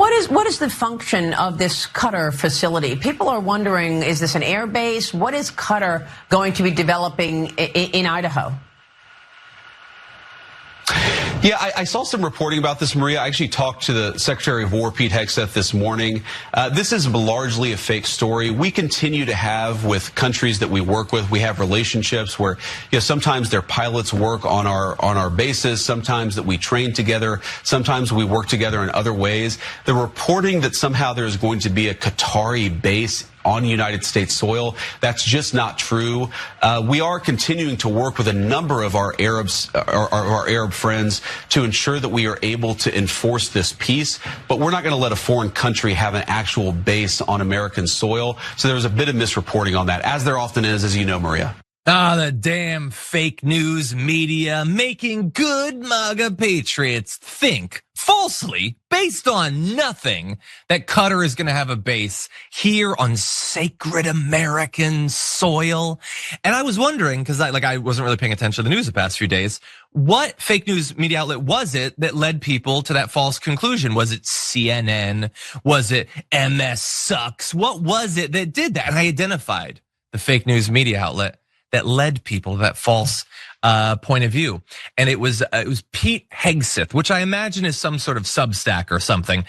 What is the function of this Qatar facility? People are wondering, is this an air base? What is Qatar going to be developing in Idaho? Yeah, I saw some reporting about this, Maria. I actually talked to the Secretary of War, Pete Hegseth, this morning. This is largely a fake story. We continue to have, with countries that we work with, we have relationships where, sometimes their pilots work on our bases, sometimes that we train together, sometimes we work together in other ways. The reporting that somehow there's going to be a Qatari base on United States soil, that's just not true. We are continuing to work with a number of our Arab friends to ensure that we are able to enforce this peace, but we're not going to let a foreign country have an actual base on American soil. So there's a bit of misreporting on that, as there often is, as you know, Maria. The damn fake news media making good MAGA patriots think falsely, based on nothing, that Qatar is going to have a base here on sacred American soil. And I was wondering, because I wasn't really paying attention to the news the past few days, what fake news media outlet was it that led people to that false conclusion? Was it CNN? Was it MS Sucks? What was it that did that? And I identified the fake news media outlet that led people to that false point of view. And it was Pete Hegseth, which I imagine is some sort of Substack or something,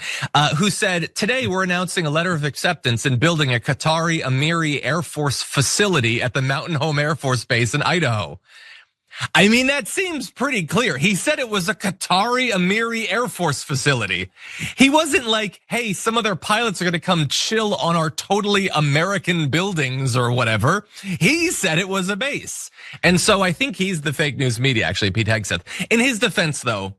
who said, today we're announcing a letter of acceptance in building a Qatari Emiri Air Force facility at the Mountain Home Air Force Base in Idaho. I mean, that seems pretty clear. He said it was a Qatari Emiri Air Force facility. He wasn't like, hey, some of their pilots are gonna come chill on our totally American buildings or whatever. He said it was a base. And so I think he's the fake news media, actually, Pete Hegseth. In his defense, though,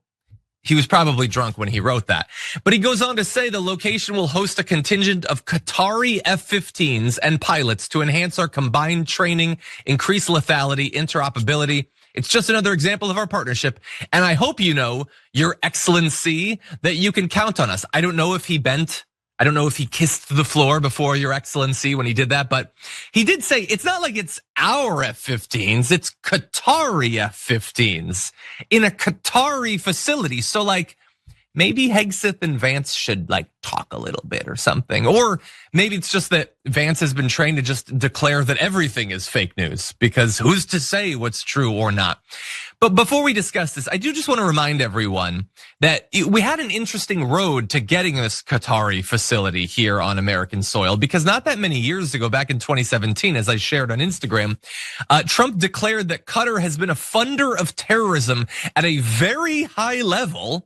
he was probably drunk when he wrote that. But he goes on to say the location will host a contingent of Qatari F-15s and pilots to enhance our combined training, increase lethality, interoperability. It's just another example of our partnership. And I hope you know, Your Excellency, that you can count on us. I don't know if he bent. I don't know if he kissed the floor before Your Excellency when he did that, but he did say it's not like it's our F-15s, it's Qatari F-15s in a Qatari facility. So maybe Hegseth and Vance should talk a little bit or something. Or maybe it's just that Vance has been trained to just declare that everything is fake news, because who's to say what's true or not? But before we discuss this, I do just want to remind everyone that we had an interesting road to getting this Qatari facility here on American soil, because not that many years ago, back in 2017, as I shared on Instagram, Trump declared that Qatar has been a funder of terrorism at a very high level